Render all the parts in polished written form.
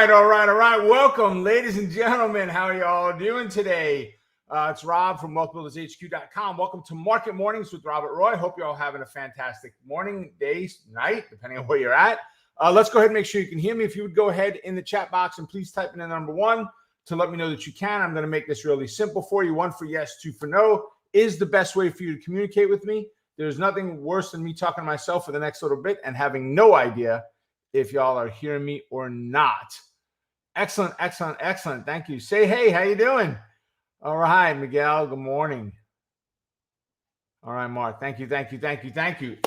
right. Welcome, ladies and gentlemen. How are you all doing today? It's Rob from WBHQ.com. Welcome to Market Mornings with Robert Roy. Hope you're all having a fantastic morning, day, night, depending on where you're at. Let's go ahead and make sure you can hear me. If you would go ahead in the chat box and please type in the number 1 to let me know that you can. I'm going to make this really simple for you. 1 for yes, 2 for no is the best way for you to communicate with me. There's nothing worse than me talking to myself for the next little bit and having no idea if y'all are hearing me or not. Excellent. Thank you. Say hey, how you doing? All right, Miguel, good morning. All right, Mark, thank you.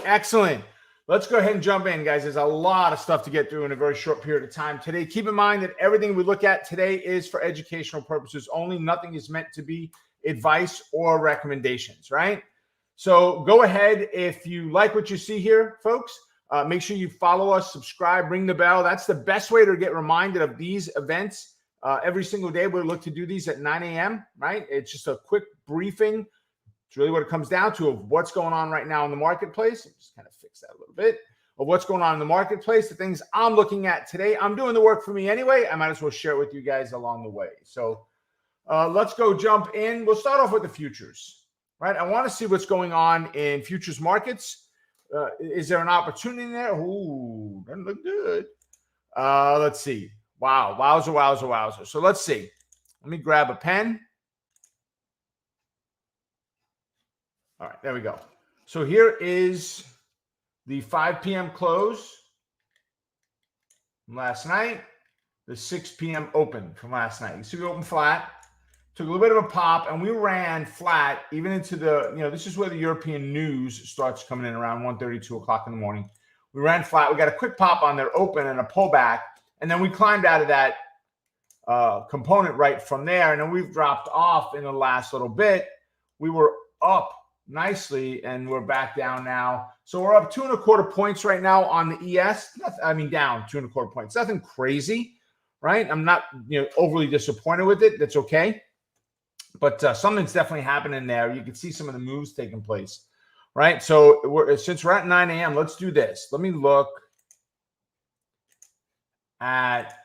Excellent. Let's go ahead and jump in, guys. There's a lot of stuff to get through in a very short period of time today. Keep in mind that everything we look at today is for educational purposes only. Nothing is meant to be advice or recommendations, right? So go ahead. If you like what you see here, folks, make sure you follow us, subscribe, ring the bell. That's the best way to get reminded of these events. Every single day, we look to do these at 9 a.m., right? It's just a quick briefing. It's really what it comes down to of what's going on right now in the marketplace. I'll just kind of fix that a little bit of what's going on in the marketplace, the things I'm looking at today. I'm doing the work for me anyway. I might as well share it with you guys along the way. So let's go jump in. We'll start off with the futures, right? I want to see what's going on in futures markets. Is there an opportunity there? Ooh, doesn't look good. Let's see. Wow. Wowzer. So let's see. Let me grab a pen. All right, there we go. So here is the 5 p.m. close from last night, the 6 p.m. open from last night. You see we opened flat, took a little bit of a pop, and we ran flat even into the, this is where the European news starts coming in around 1:30, 2 o'clock in the morning. We ran flat. We got a quick pop on their open and a pullback. And then we climbed out of that component right from there. And then we've dropped off in the last little bit. We were up nicely and we're back down now. So we're up 2.25 points right now on the ES. Down 2.25 points. Nothing crazy, right? I'm not overly disappointed with it. That's okay. But something's definitely happening there. You can see some of the moves taking place, right? So since we're at 9 a.m., let's do this. Let me look at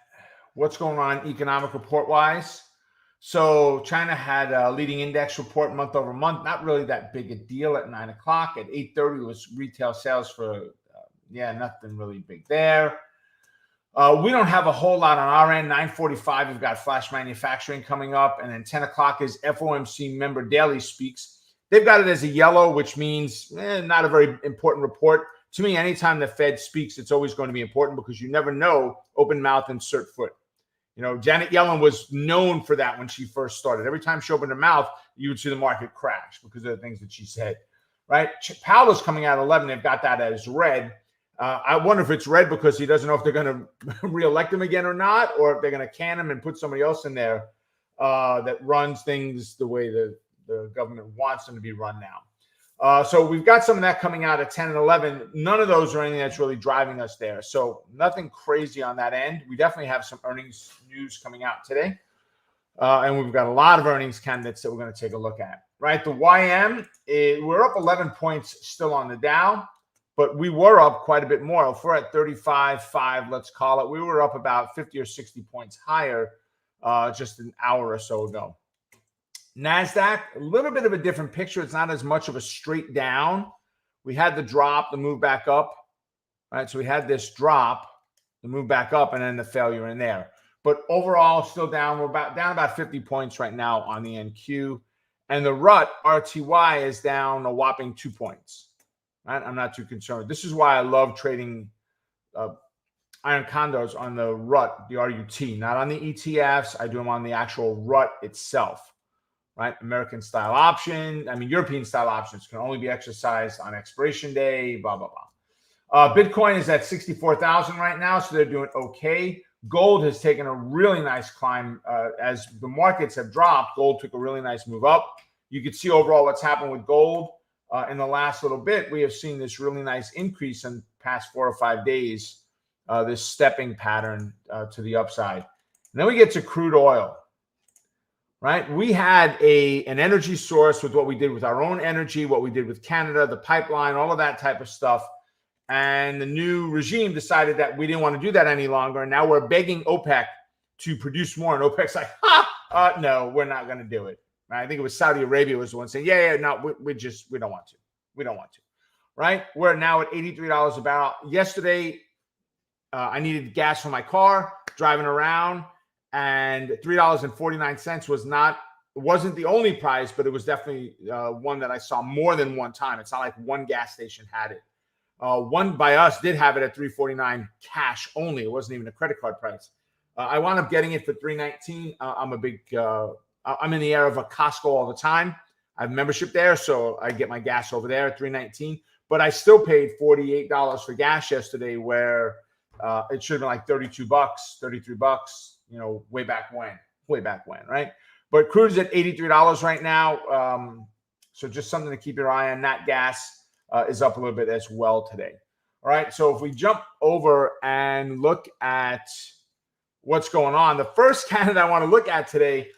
what's going on economic report wise. So China had a leading index report month over month, not really that big a deal at 9 o'clock. At 8:30 was retail sales for, nothing really big there. We don't have a whole lot on our end. 9:45, we've got flash manufacturing coming up. And then 10 o'clock is FOMC member daily speaks. They've got it as a yellow, which means not a very important report. To me, anytime the Fed speaks, it's always going to be important because you never know, open mouth, insert foot. Janet Yellen was known for that when she first started. Every time she opened her mouth, you would see the market crash because of the things that she said, right? Powell is coming out at 11. They've got that as red. I wonder if it's red because he doesn't know if they're going to reelect him again or not, or if they're going to can him and put somebody else in there that runs things the way the government wants them to be run now. So we've got some of that coming out at 10 and 11. None of those are anything that's really driving us there. So nothing crazy on that end. We definitely have some earnings news coming out today. And we've got a lot of earnings candidates that we're going to take a look at, right? The YM, we're up 11 points still on the Dow, but we were up quite a bit more. If we're at 35.5, let's call it, we were up about 50 or 60 points higher just an hour or so ago. NASDAQ, a little bit of a different picture. It's not as much of a straight down. We had the drop, the move back up, right? So we had this drop, the move back up, and then the failure in there. But overall, still down. We're down about 50 points right now on the NQ. And the RTY is down a whopping 2 points, right? I'm not too concerned. This is why I love trading iron condos on the RUT, the RUT, not on the ETFs. I do them on the actual RUT itself. Right? American style option. European style options can only be exercised on expiration day, blah, blah, blah. Bitcoin is at 64,000 right now, so they're doing okay. Gold has taken a really nice climb. As the markets have dropped, gold took a really nice move up. You can see overall what's happened with gold. In the last little bit, we have seen this really nice increase in the past 4 or 5 days, this stepping pattern to the upside. And then we get to crude oil. Right? We had an energy source with what we did with our own energy, what we did with Canada, the pipeline, all of that type of stuff. And the new regime decided that we didn't want to do that any longer. And now we're begging OPEC to produce more. And OPEC's like, no, we're not going to do it. Right? I think it was Saudi Arabia was the one saying, no, we don't want to. We don't want to. Right? We're now at $83 a barrel. Yesterday, I needed gas for my car, driving around, and $3.49 wasn't the only price, but it was definitely one that I saw more than one time. It's not like one gas station had it. One by us did have it at $3.49 cash only. It wasn't even a credit card price. I wound up getting it for $3.19. I'm in the area of a Costco all the time. I have membership there, so I get my gas over there at $3.19. But I still paid $48 for gas yesterday, where it should have been like $32, $33, way back when, right? But crude is at $83 right now. So just something to keep your eye on. Nat gas is up a little bit as well today. All right. So if we jump over and look at what's going on, the first candidate I want to look at today,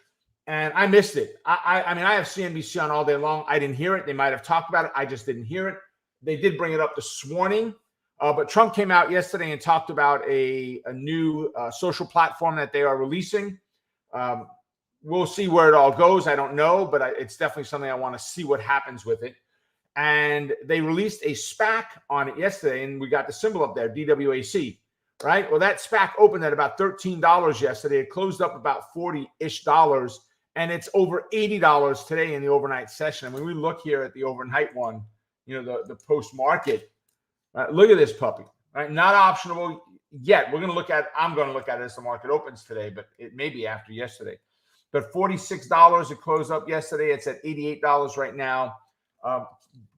and I missed it. I mean, I have CNBC on all day long. I didn't hear it. They might have talked about it. I just didn't hear it. They did bring it up this morning. But Trump came out yesterday and talked about a new social platform that they are releasing. We'll see where it all goes. I don't know, but it's definitely something I want to see what happens with it. And they released a SPAC on it yesterday, and we got the symbol up there, DWAC, right? Well, that SPAC opened at about $13 yesterday. It closed up about $40-ish, and it's over $80 today in the overnight session. And when we look here at the overnight one, the post-market, look at this puppy, right? Not optionable yet. I'm going to look at it as the market opens today, but it may be after yesterday. But $46 it closed up yesterday. It's at $88 right now.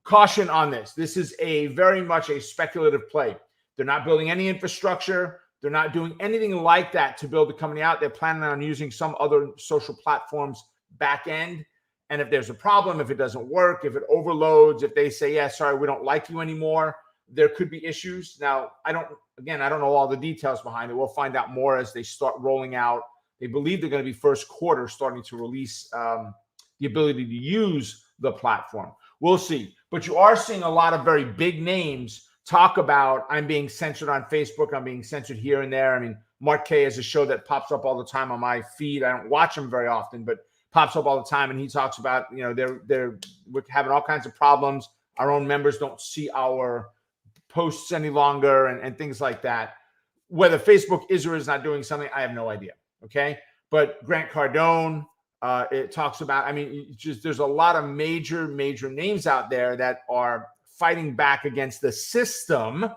Caution on this. This is very much a speculative play. They're not building any infrastructure. They're not doing anything like that to build the company out. They're planning on using some other social platforms back end. And if there's a problem, if it doesn't work, if it overloads, if they say, yeah, sorry, we don't like you anymore, there could be issues. Now, I don't know all the details behind it. We'll find out more as they start rolling out. They believe they're going to be first quarter starting to release the ability to use the platform. We'll see. But you are seeing a lot of very big names talk about, I'm being censored on Facebook. I'm being censored here and there. I mean, Mark Kay has a show that pops up all the time on my feed. I don't watch him very often, but pops up all the time. And he talks about, we're having all kinds of problems. Our own members don't see our posts any longer and things like that. Whether Facebook is or is not doing something, I have no idea. Okay. But Grant Cardone, it talks about, there's a lot of major names out there that are fighting back against the system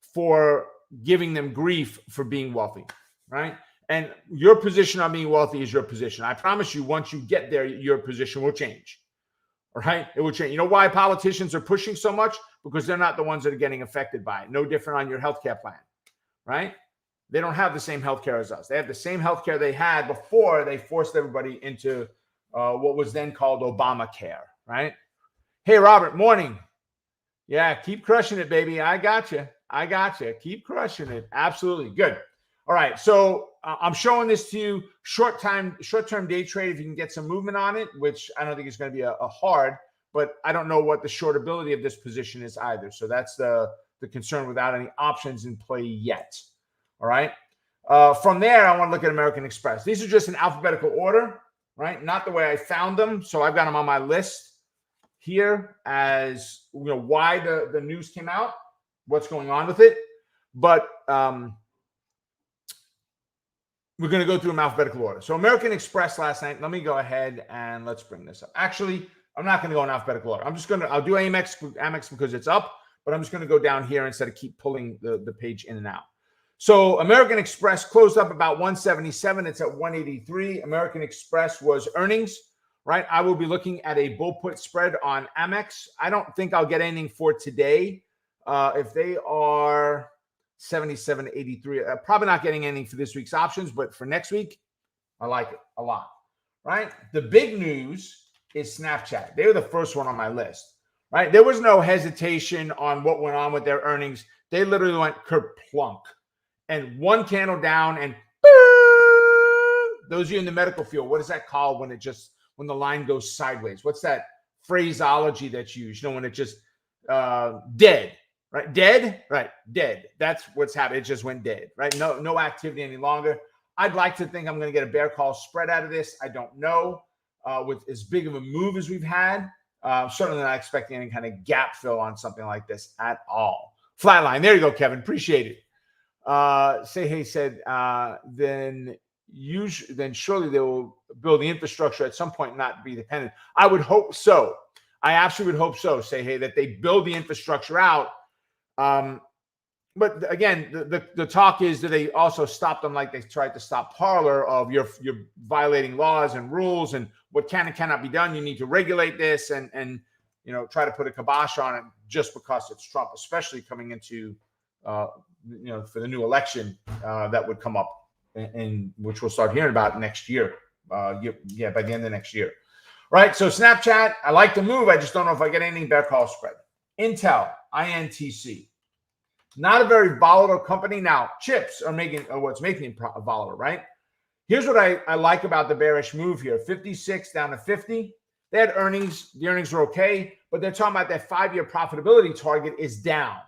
for giving them grief for being wealthy. Right. And your position on being wealthy is your position. I promise you, once you get there, your position will change. All right. It will change. You know why politicians are pushing so much? Because they're not the ones that are getting affected by it. No different on your healthcare plan. Right. They don't have the same healthcare as us. They have the same healthcare they had before they forced everybody into what was then called Obamacare, right? Hey, Robert, morning. Yeah, keep crushing it, baby. I got you. Keep crushing it. Absolutely. Good. All right. So I'm showing this to you, short-term day trade, if you can get some movement on it, which I don't think is going to be a hard, but I don't know what the shortability of this position is either. So that's the concern without any options in play yet. All right. From there, I want to look at American Express. These are just in alphabetical order, right? Not the way I found them. So I've got them on my list here as why the news came out, what's going on with it. But we're going to go through them alphabetical order. So American Express last night. Let me go ahead and let's bring this up. Actually, I'm not going to go in alphabetical order. I'll do Amex because it's up, but I'm just going to go down here instead of keep pulling the page in and out. So American Express closed up about 177. It's at 183. American Express was earnings, right? I will be looking at a bull put spread on Amex. I don't think I'll get anything for today. If they are 77.83, probably not getting anything for this week's options, but for next week, I like it a lot, right? The big news is Snapchat. They were the first one on my list, right? There was no hesitation on what went on with their earnings. They literally went kerplunk. And one candle down and those of you in the medical field, what is that called when the line goes sideways? What's that phraseology that's used? When it just dead, right? Dead, right? Dead. That's what's happened. It just went dead, right? No activity any longer. I'd like to think I'm going to get a bear call spread out of this. I don't know. With as big of a move as we've had, certainly not expecting any kind of gap fill on something like this at all. Flatline. There you go, Kevin. Appreciate it. Say Hey said, then surely they will build the infrastructure at some point, not be dependent. I would hope so. I absolutely would hope so. Say Hey, that they build the infrastructure out. But again, the talk is, do they also stop them like they tried to stop Parler of you're violating laws and rules and what can and cannot be done? You need to regulate this and try to put a kibosh on it just because it's Trump, especially coming into for the new election that would come up in which we'll start hearing about next year. By the end of next year. Right. So Snapchat, I like the move. I just don't know if I get anything better call spread. Intel, INTC. Not a very volatile company. Now, chips are what's making it volatile, right? Here's what I like about the bearish move here. 56 down to 50. They had earnings. The earnings were okay, but they're talking about that 5-year profitability target is down.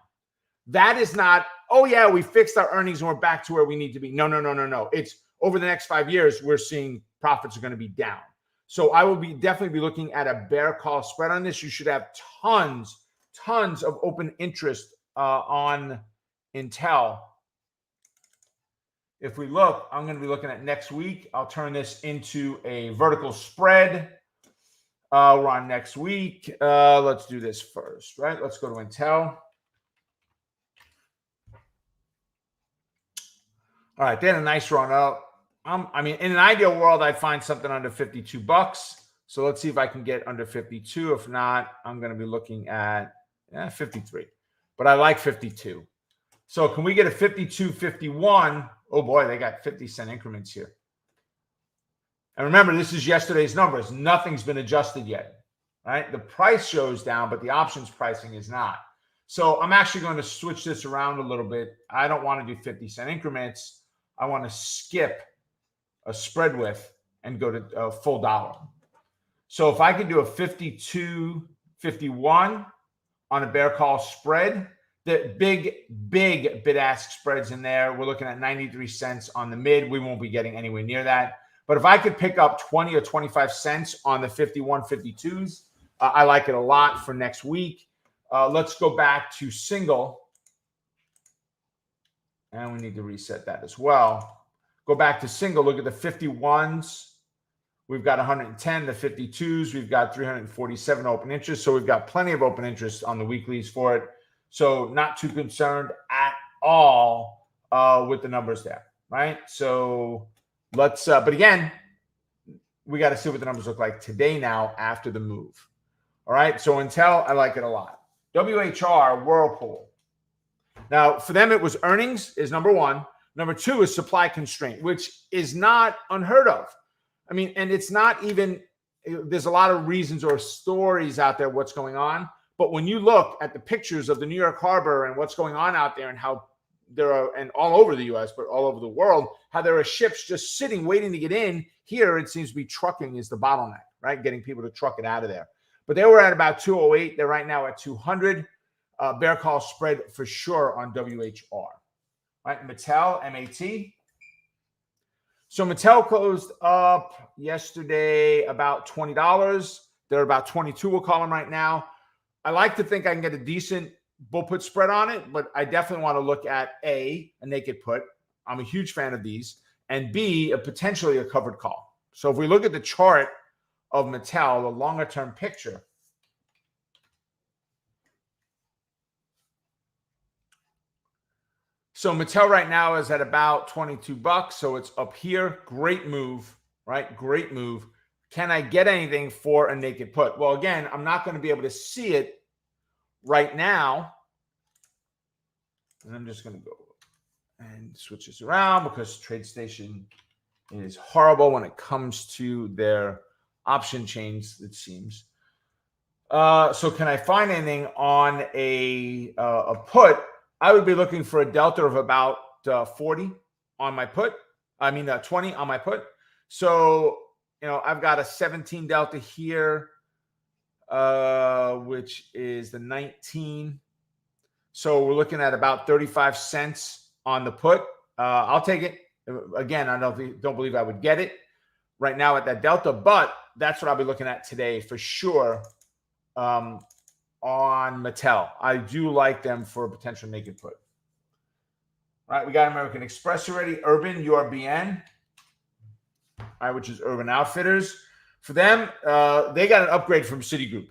That is not, oh, yeah, we fixed our earnings and we're back to where we need to be. No. It's over the next 5 years, we're seeing profits are going to be down. So I will definitely be looking at a bear call spread on this. You should have tons of open interest on Intel. If we look, I'm going to be looking at next week. I'll turn this into a vertical spread. We're on next week. Let's do this first, right? Let's go to Intel. All right, they had a nice run up. In an ideal world, I'd find something under $52. So let's see if I can get under 52. If not, I'm going to be looking at 53. But I like 52. So can we get a 52.51? Oh boy, they got 50-cent increments here. And remember, this is yesterday's numbers. Nothing's been adjusted yet, right? The price shows down, but the options pricing is not. So I'm actually going to switch this around a little bit. I don't want to do 50-cent increments. I want to skip a spread width and go to a full dollar. So if I could do a 52.51 on a bear call spread, the big bid-ask spreads in there. We're looking at 93 cents on the mid. We won't be getting anywhere near that. But if I could pick up 20 or 25 cents on the 51, 52s, I like it a lot for next week. Let's go back to single. And we need to reset that as well. Go back to single. Look at the 51s. We've got 110. The 52s, we've got 347 open interest. So we've got plenty of open interest on the weeklies for it. So not too concerned at all with the numbers there, right? So let's, but again, we got to see what the numbers look like today now after the move. All right. So Intel, I like it a lot. WHR, Whirlpool. Now, for them, it was earnings is number one. Number two is supply constraint, which is not unheard of. I mean, and it's not even, there's a lot of reasons or stories out there what's going on. But when you look at the pictures of the New York Harbor and what's going on out there and how there are, and all over the U.S., but all over the world, how there are ships just sitting, waiting to get in. Here, it seems to be trucking is the bottleneck, right? Getting people to truck it out of there. But they were at about 208. They're right now at 200. Bear call spread for sure on WHR. Right, Mattel, MAT. So Mattel closed up yesterday about $20. They're about 22, we'll call them right now. I like to think I can get a decent bull put spread on it, but I definitely want to look at A, a naked put. I'm a huge fan of these. And B, potentially a covered call. So if we look at the chart of Mattel, the longer term picture, so Mattel right now is at about $22. So it's up here. Great move, right? Great move. Can I get anything for a naked put? Well, again, I'm not going to be able to see it right now. And I'm just going to go and switch this around because TradeStation is horrible when it comes to their option chains, it seems. So can I find anything on a put? I would be looking for a delta of about 40 on my put. 20 on my put. So, I've got a 17 delta here, which is the 19. So we're looking at about 35 cents on the put. I'll take it. Again, I don't believe I would get it right now at that delta, but that's what I'll be looking at today for sure. On Mattel, I do like them for a potential naked put. All right, we got American Express already. Urban URBN, all right, which is Urban Outfitters. For them, they got an upgrade from Citigroup,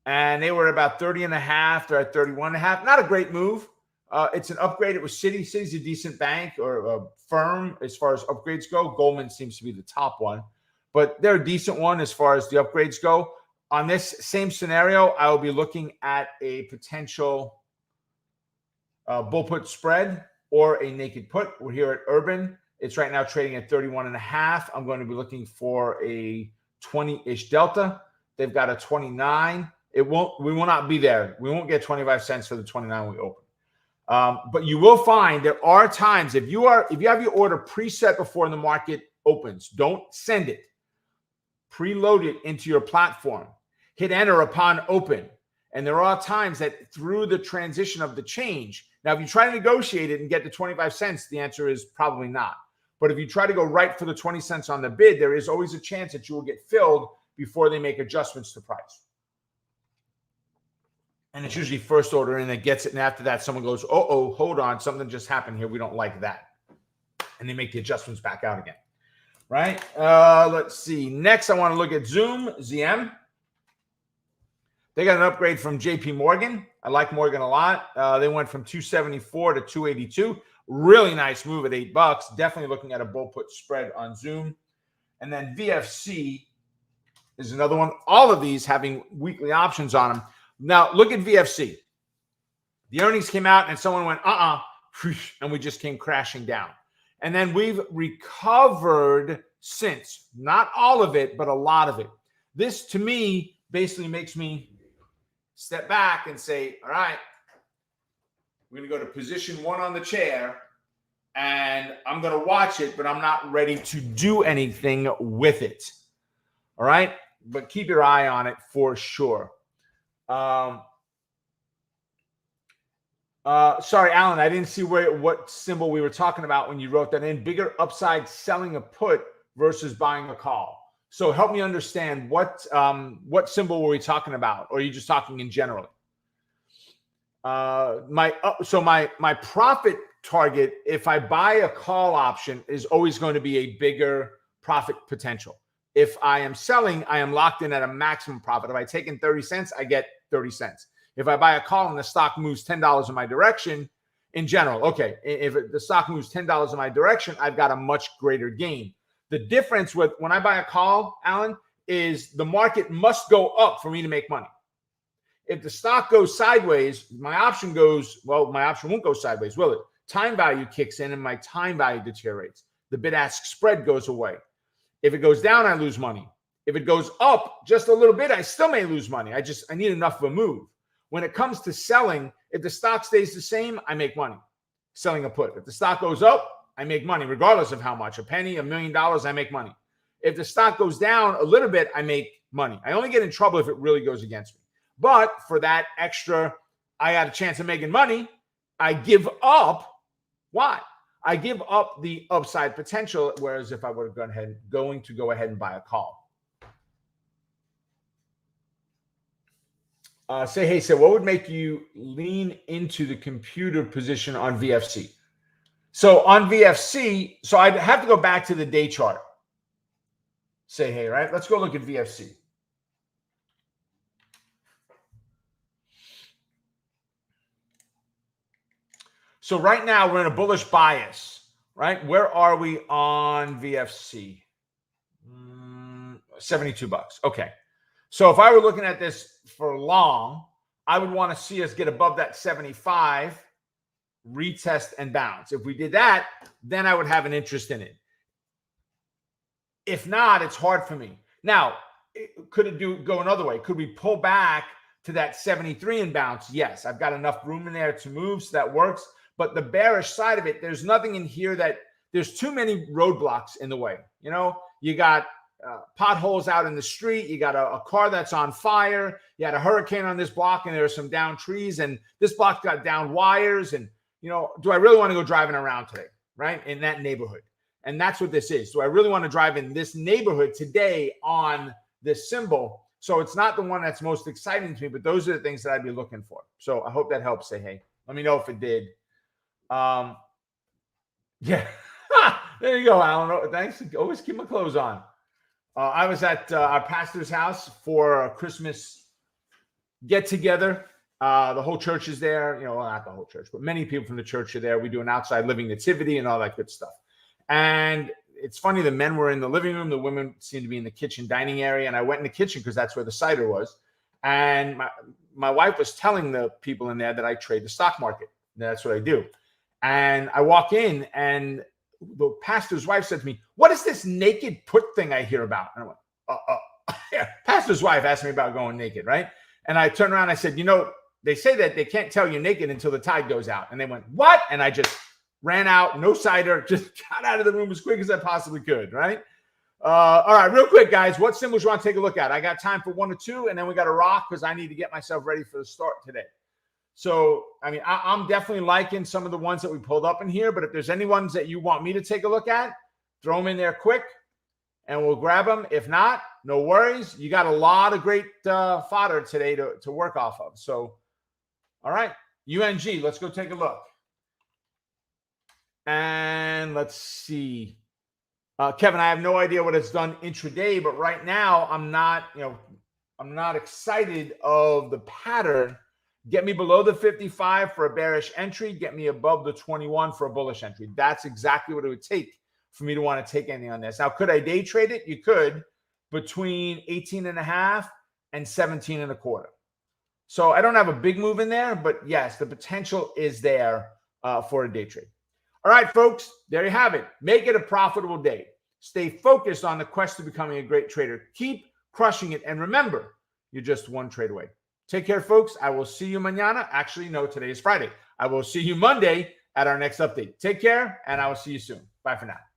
and they were about 30.5. They're at 31.5. Not a great move. It's an upgrade. It was Citi. Citi's a decent bank or a firm as far as upgrades go. Goldman seems to be the top one, but they're a decent one as far as the upgrades go. On this same scenario, I will be looking at a potential bull put spread or a naked put. We're here at Urban. It's right now trading at 31.5. I'm going to be looking for a 20-ish delta. They've got a 29. We will not be there. We won't get 25 cents for the 29 when we open. But you will find there are times if you have your order preset before the market opens, don't send it. Preload it into your platform. Hit enter upon open. And there are times that through the transition of the change, now if you try to negotiate it and get the 25 cents, the answer is probably not. But if you try to go right for the 20 cents on the bid, there is always a chance that you will get filled before they make adjustments to price. And it's usually first order in that gets it. And after that, someone goes, oh, hold on. Something just happened here. We don't like that. And they make the adjustments back out again. Right? Let's see. Next, I want to look at Zoom, ZM. They got an upgrade from JP Morgan. I like Morgan a lot. They went from 274 to 282. Really nice move at $8. Definitely looking at a bull put spread on Zoom. And then VFC is another one. All of these having weekly options on them. Now, look at VFC. The earnings came out and someone went, and we just came crashing down. And then we've recovered since. Not all of it, but a lot of it. This, to me, basically makes me step back and say, all right, we're going to go to position one on the chair, and I'm going to watch it, but I'm not ready to do anything with it. All right? But keep your eye on it for sure. Sorry, Alan, I didn't see what symbol we were talking about when you wrote that in. Bigger upside selling a put versus buying a call. So help me understand what symbol were we talking about, or are you just talking in general? My profit target, if I buy a call option, is always going to be a bigger profit potential. If I am selling, I am locked in at a maximum profit. If I take in 30 cents, I get 30 cents. If I buy a call and the stock moves $10 in my direction, in general, okay, if the stock moves $10 in my direction, I've got a much greater gain. The difference with when I buy a call, Alan, is the market must go up for me to make money. If the stock goes sideways, my option won't go sideways, will it? Time value kicks in and my time value deteriorates. The bid-ask spread goes away. If it goes down, I lose money. If it goes up just a little bit, I still may lose money. I need enough of a move. When it comes to selling, if the stock stays the same, I make money selling a put. If the stock goes up, I make money regardless of how much. A penny, $1 million, I make money. If the stock goes down a little bit, I make money. I only get in trouble if it really goes against me. But for that extra, I got a chance of making money, I give up. Why? I give up the upside potential, whereas if I would have going to go ahead and buy a call. So what would make you lean into the computer position on VFC? So on VFC, so I'd have to go back to the day chart. Right? Let's go look at VFC. So right now we're in a bullish bias, right? Where are we on VFC? $72. Okay. So if I were looking at this for long, I would want to see us get above that 75, retest and bounce. If we did that, then I would have an interest in it. If not, it's hard for me. Now, could it go another way? Could we pull back to that 73 and bounce? Yes, I've got enough room in there to move, so that works. But the bearish side of it, there's nothing in here there's too many roadblocks in the way. You know, you got potholes out in the street. You got a car that's on fire. You had a hurricane on this block and there are some down trees and this block got down wires. And, you know, do I really want to go driving around today, right? In that neighborhood? And that's what this is. So I really want to drive in this neighborhood today on this symbol. So it's not the one that's most exciting to me, but those are the things that I'd be looking for. So I hope that helps. Say hey. Let me know if it did. Yeah. There you go, Alan. Thanks. Always keep my clothes on. I was at our pastor's house for a Christmas get-together. The whole church is there. You know, well, not the whole church, but many people from the church are there. We do an outside living nativity and all that good stuff. And it's funny, the men were in the living room. The women seemed to be in the kitchen dining area. And I went in the kitchen because that's where the cider was. And my wife was telling the people in there that I trade the stock market. That's what I do. And I walk in and the pastor's wife said to me, "What is this naked put thing I hear about?" And I went, yeah. Pastor's wife asked me about going naked, right? And I turned around and I said, you know, they say that they can't tell you're naked until the tide goes out. And they went, "What?" And I just ran out, no cider, just got out of the room as quick as I possibly could, right? All right, real quick, guys, what symbols you want to take a look at? I got time for one or two, and then we got to rock because I need to get myself ready for the start today. So, I mean, I'm definitely liking some of the ones that we pulled up in here, but if there's any ones that you want me to take a look at, throw them in there quick, and we'll grab them. If not, no worries. You got a lot of great fodder today to work off of. So, all right, UNG, let's go take a look. And let's see. Kevin, I have no idea what it's done intraday, but right now I'm not excited of the pattern. Get me below the 55 for a bearish entry. Get me above the 21 for a bullish entry. That's exactly what it would take for me to want to take anything on this. Now, could I day trade it? You could, between 18.5 and 17.25. So I don't have a big move in there, but yes, the potential is there for a day trade. All right, folks, there you have it. Make it a profitable day. Stay focused on the quest to becoming a great trader. Keep crushing it. And remember, you're just one trade away. Take care, folks. I will see you mañana. Actually, no, today is Friday. I will see you Monday at our next update. Take care, and I will see you soon. Bye for now.